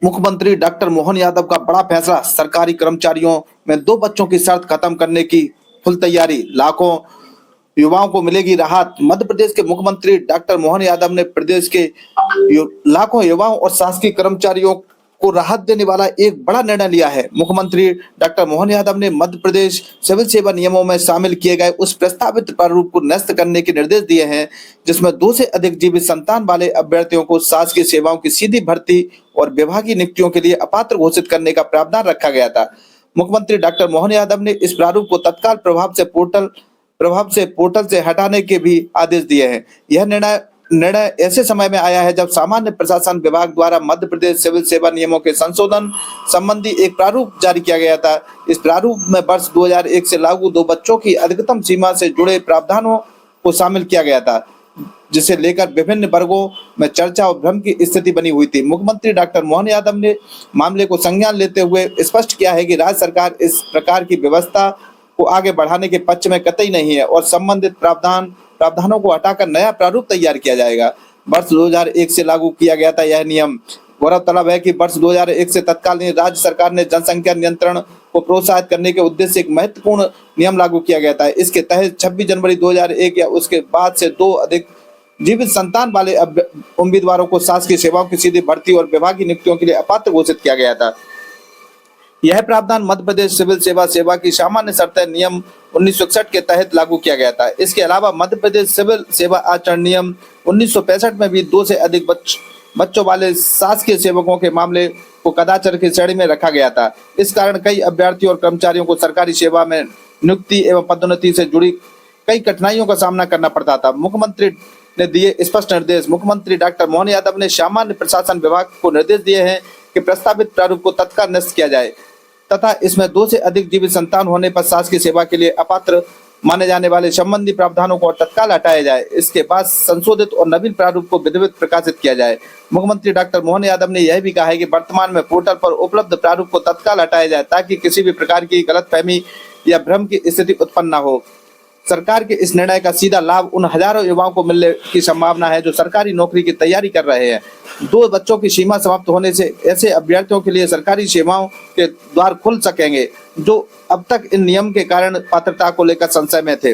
मुख्यमंत्री डॉक्टर मोहन यादव का बड़ा फैसला, सरकारी कर्मचारियों में 2 बच्चों की शर्त खत्म करने की फुल तैयारी, लाखों युवाओं को मिलेगी राहत। मध्य प्रदेश के मुख्यमंत्री डॉक्टर मोहन यादव ने प्रदेश के लाखों युवाओं और शासकीय कर्मचारियों को राहत देने वाला एक बड़ा निर्णय लिया है। मुख्यमंत्री डॉक्टर मोहन यादव ने मध्य प्रदेश सिविल सेवा नियमों में शामिल किए गए उस प्रस्तावित प्रारूप को निरस्त करने के निर्देश दिए हैं, जिसमें 2 से अधिक जीवित संतान वाले अभ्यर्थियों को शासकीय सेवाओं की सीधी भर्ती और विभागीय नियुक्तियों के लिए अपात्र घोषित करने का प्रावधान रखा गया था। मुख्यमंत्री डॉक्टर मोहन यादव ने इस प्रारूप को तत्काल प्रभाव से पोर्टल से हटाने के भी आदेश दिए हैं। यह निर्णय ऐसे समय में आया है जब सामान्य प्रशासन विभाग द्वारा मध्य प्रदेश सिविल सेवा नियमों के संशोधन संबंधी एक प्रारूप जारी किया गया था। इस प्रारूप में वर्ष 2001 से लागू 2 बच्चों की अधिकतम सीमा से जुड़े प्रावधानों को शामिल किया गया था, जिसे लेकर विभिन्न वर्गों में चर्चा और भ्रम की स्थिति बनी हुई थी। मुख्यमंत्री डॉक्टर मोहन यादव ने मामले को संज्ञान लेते हुए स्पष्ट किया है कि राज्य सरकार इस प्रकार की व्यवस्था को आगे बढ़ाने के पक्ष में कतई नहीं है और संबंधित प्रावधानों को हटाकर नया प्रारूप तैयार किया जाएगा। वर्ष 2001 से लागू किया गया था यह नियम। गौरतलब है कि वर्ष 2001 से तत्कालीन राज्य सरकार ने जनसंख्या नियंत्रण को प्रोत्साहित करने के उद्देश्य से एक महत्वपूर्ण नियम लागू किया गया था। इसके तहत 26 जनवरी 2001 या उसके बाद से 2 अधिक जीवित संतान वाले उम्मीदवारों को शासकीय सेवाओं की सीधी भर्ती और विभागीय नियुक्तियों के लिए अपात्र घोषित किया गया था। यह प्रावधान मध्य प्रदेश सिविल सेवा की सामान्य शर्तें नियम 1961 के तहत लागू किया गया था। इसके अलावा मध्य प्रदेश सिविल सेवा आचरण नियम 1965 में भी 2 से अधिक बच्चों वाले शासकीय सेवकों के मामले को कदाचार की श्रेणी में रखा गया था। इस कारण कई अभ्यर्थियों और कर्मचारियों को सरकारी सेवा में नियुक्ति एवं पदोन्नति से जुड़ी कई कठिनाइयों का सामना करना पड़ता था। मुख्यमंत्री ने दिए स्पष्ट निर्देश। मुख्यमंत्री डॉक्टर मोहन यादव ने सामान्य प्रशासन विभाग को निर्देश दिए हैं कि प्रस्तावित प्रारूप को तत्काल निरस्त किया जाए तथा इसमें 2 से अधिक जीवित संतान होने पर शासकीय सेवा के लिए अपात्र माने जाने वाले संबंधी प्रावधानों को तत्काल हटाया जाए। इसके बाद संशोधित और नवीन प्रारूप को विधिवत प्रकाशित किया जाए। मुख्यमंत्री डॉक्टर मोहन यादव ने यह भी कहा है कि वर्तमान में पोर्टल पर उपलब्ध प्रारूप को तत्काल हटाया जाए ताकि किसी भी प्रकार की गलतफहमी या भ्रम की स्थिति उत्पन्न न हो। सरकार के इस निर्णय का सीधा लाभ उन हजारों युवाओं को मिलने की संभावना है जो सरकारी नौकरी की तैयारी कर रहे हैं। 2 बच्चों की सीमा समाप्त होने से ऐसे अभ्यर्थियों के लिए सरकारी सेवाओं के द्वार खुल सकेंगे जो अब तक इन नियम के कारण पात्रता को लेकर संशय में थे।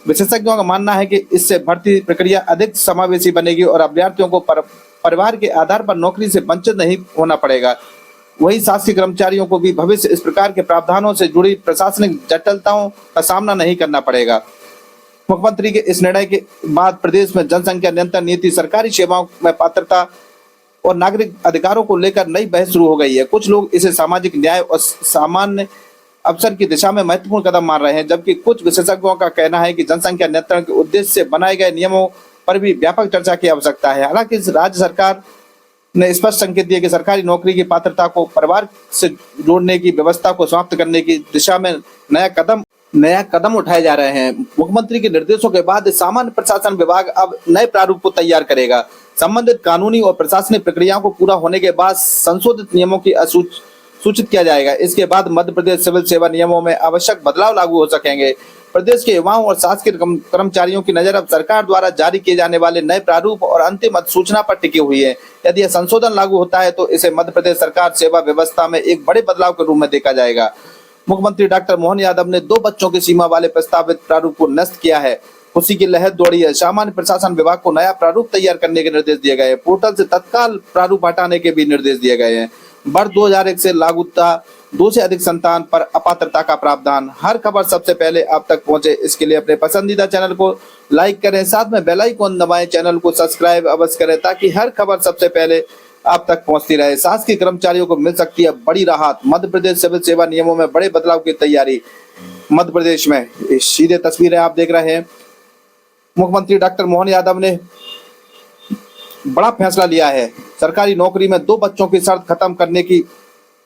विशेषज्ञों का मानना है कि इससे भर्ती प्रक्रिया अधिक समावेशी बनेगी और अभ्यर्थियों को परिवार के आधार पर नौकरी से वंचित नहीं होना पड़ेगा। वही शासकीय कर्मचारियों को भी भविष्य इस प्रकार के प्रावधानों से जुड़ी प्रशासनिक जटिलताओं का सामना नहीं करना पड़ेगा। मुख्यमंत्री के इस निर्णय के बाद प्रदेश में जनसंख्या नियंत्रण नीति, सरकारी सेवाओं में पात्रता और नागरिक अधिकारों को लेकर नई बहस शुरू हो गई है। कुछ लोग इसे सामाजिक न्याय और सामान्य अवसर की दिशा में महत्वपूर्ण कदम मान रहे हैं, जबकि कुछ विशेषज्ञों का कहना है कि जनसंख्या नियंत्रण के उद्देश्य से बनाए गए नियमों पर भी व्यापक चर्चा की आवश्यकता है। हालांकि राज्य सरकार ने स्पष्ट संकेत दिया कि सरकारी नौकरी की पात्रता को परिवार से जोड़ने की व्यवस्था को समाप्त करने की दिशा में नया कदम उठाए जा रहे हैं। मुख्यमंत्री के निर्देशों के बाद सामान्य प्रशासन विभाग अब नए प्रारूप को तैयार करेगा। संबंधित कानूनी और प्रशासनिक प्रक्रियाओं को पूरा होने के बाद संशोधित नियमों की सूचित किया जाएगा। इसके बाद मध्य प्रदेश सिविल सेवा नियमों में आवश्यक बदलाव लागू हो सकेंगे। प्रदेश के युवाओं और शासकीय कर्मचारियों की नजर अब सरकार द्वारा जारी किए जाने वाले नए प्रारूप और अंतिम अधिसूचना पर टिकी हुई है। यदि यह संशोधन लागू होता है तो इसे मध्य प्रदेश सरकार सेवा व्यवस्था में एक बड़े बदलाव के रूप में देखा जाएगा। मुख्यमंत्री डॉक्टर मोहन यादव ने 2 बच्चों की सीमा वाले प्रस्तावित प्रारूप को निरस्त किया है। खुशी की लहर दौड़ी है। सामान्य प्रशासन विभाग को नया प्रारूप तैयार करने के निर्देश दिए गए हैं। पोर्टल से तत्काल प्रारूप हटाने के भी निर्देश दिए गए हैं। वर्ष 2001 से लागू था 2 से अधिक संतान पर अपात्रता का प्रावधान। हर खबर सबसे पहले आप तक पहुंचे, इसके लिए अपने पसंदीदा चैनल को लाइक करें, साथ में बेल आइकन दबाएं, चैनल को सब्सक्राइब अवश्य करें ताकि हर खबर सबसे पहले आप तक पहुंचती रहे। शासकीय कर्मचारियों को मिल सकती है बड़ी राहत। मध्य प्रदेश सिविल सेवा नियमों में बड़े बदलाव की तैयारी मध्य प्रदेश में। सीधे तस्वीरें आप देख रहे हैं। मुख्यमंत्री डॉक्टर मोहन यादव ने बड़ा फैसला लिया है। सरकारी नौकरी में 2 बच्चों की शर्त खत्म करने की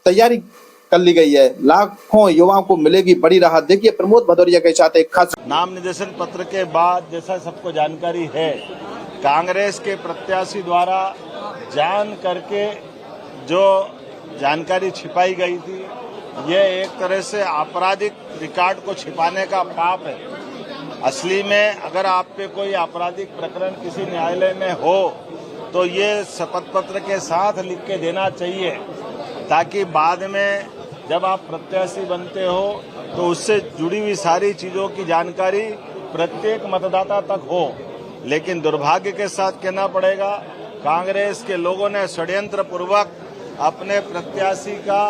तैयारी कर ली गई है। लाखों युवाओं को मिलेगी बड़ी राहत। देखिए प्रमोद भदौरिया के साथ एक खास नाम निर्देशन पत्र के बाद, जैसा सबको जानकारी है, कांग्रेस के प्रत्याशी द्वारा जान करके जो जानकारी छिपाई गई थी, ये एक तरह से आपराधिक रिकॉर्ड को छिपाने का पाप है। असली में अगर आप पे कोई आपराधिक प्रकरण किसी न्यायालय में हो तो ये शपथ पत्र के साथ लिख के देना चाहिए, ताकि बाद में जब आप प्रत्याशी बनते हो तो उससे जुड़ी हुई सारी चीजों की जानकारी प्रत्येक मतदाता तक हो। लेकिन दुर्भाग्य के साथ कहना पड़ेगा, कांग्रेस के लोगों ने षड्यंत्र पूर्वक अपने प्रत्याशी का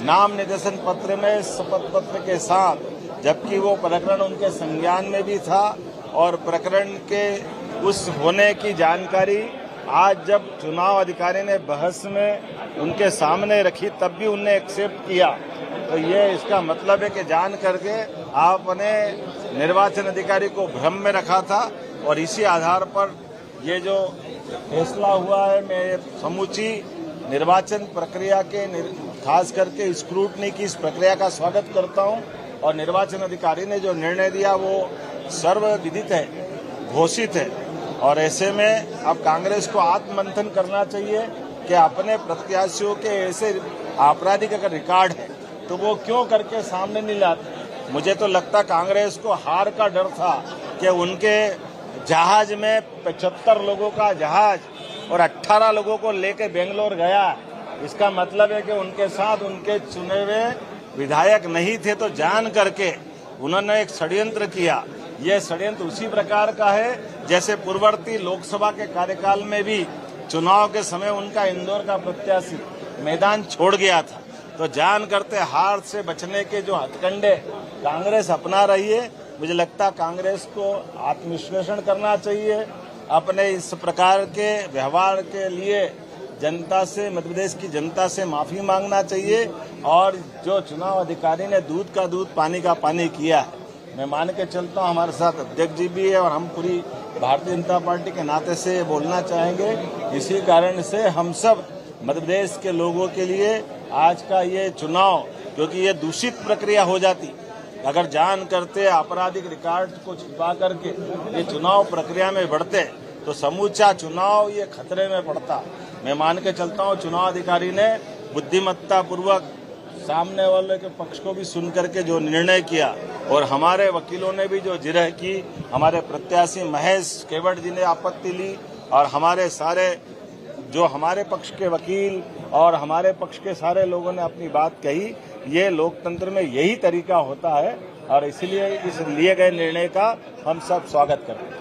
नाम निर्देशन पत्र में शपथ पत्र के साथ, जबकि वो प्रकरण उनके संज्ञान में भी था और प्रकरण के उस होने की जानकारी आज जब चुनाव अधिकारी ने बहस में उनके सामने रखी तब भी उनने एक्सेप्ट किया। तो ये इसका मतलब है कि जान करके आपने निर्वाचन अधिकारी को भ्रम में रखा था और इसी आधार पर ये जो फैसला हुआ है, मैं समूची निर्वाचन प्रक्रिया के खास करके स्क्रूटनी की इस प्रक्रिया का स्वागत करता हूं और निर्वाचन अधिकारी ने जो निर्णय दिया वो सर्वविदित है, घोषित है। और ऐसे में अब कांग्रेस को आत्ममंथन करना चाहिए कि अपने प्रत्याशियों के ऐसे आपराधिक अगर रिकॉर्ड है तो वो क्यों करके सामने नहीं लाते। मुझे तो लगता कांग्रेस को हार का डर था कि उनके जहाज में 75 लोगों का जहाज और 18 लोगों को लेकर बेंगलोर गया। इसका मतलब है कि उनके साथ उनके चुने हुए विधायक नहीं थे, तो जान करके उन्होंने एक षड्यंत्र किया। यह षड्यंत्र उसी प्रकार का है जैसे पूर्ववर्ती लोकसभा के कार्यकाल में भी चुनाव के समय उनका इंदौर का प्रत्याशी मैदान छोड़ गया था। तो जान करते हार से बचने के जो हथकंडे कांग्रेस अपना रही है, मुझे लगता कांग्रेस को आत्मविश्लेषण करना चाहिए। अपने इस प्रकार के व्यवहार के लिए जनता से, मध्य प्रदेश की जनता से माफी मांगना चाहिए। और जो चुनाव अधिकारी ने दूध का दूध पानी का पानी किया है, मैं मान के चलता हूँ हमारे साथ अध्यक्ष जी भी है और हम पूरी भारतीय जनता पार्टी के नाते से बोलना चाहेंगे। इसी कारण से हम सब मध्य प्रदेश के लोगों के लिए आज का ये चुनाव, क्योंकि ये दूषित प्रक्रिया हो जाती अगर जान करते आपराधिक रिकॉर्ड को छिपा करके ये चुनाव प्रक्रिया में बढ़ते तो समूचा चुनाव ये खतरे में पड़ता। मैं मान के चलता हूँ चुनाव अधिकारी ने बुद्धिमत्ता पूर्वक सामने वाले के पक्ष को भी सुन करके जो निर्णय किया और हमारे वकीलों ने भी जो जिरह की, हमारे प्रत्याशी महेश केवट जी ने आपत्ति ली और हमारे सारे जो हमारे पक्ष के वकील और हमारे पक्ष के सारे लोगों ने अपनी बात कही। ये लोकतंत्र में यही तरीका होता है और इसलिए इस लिए गए निर्णय का हम सब स्वागत करते हैं।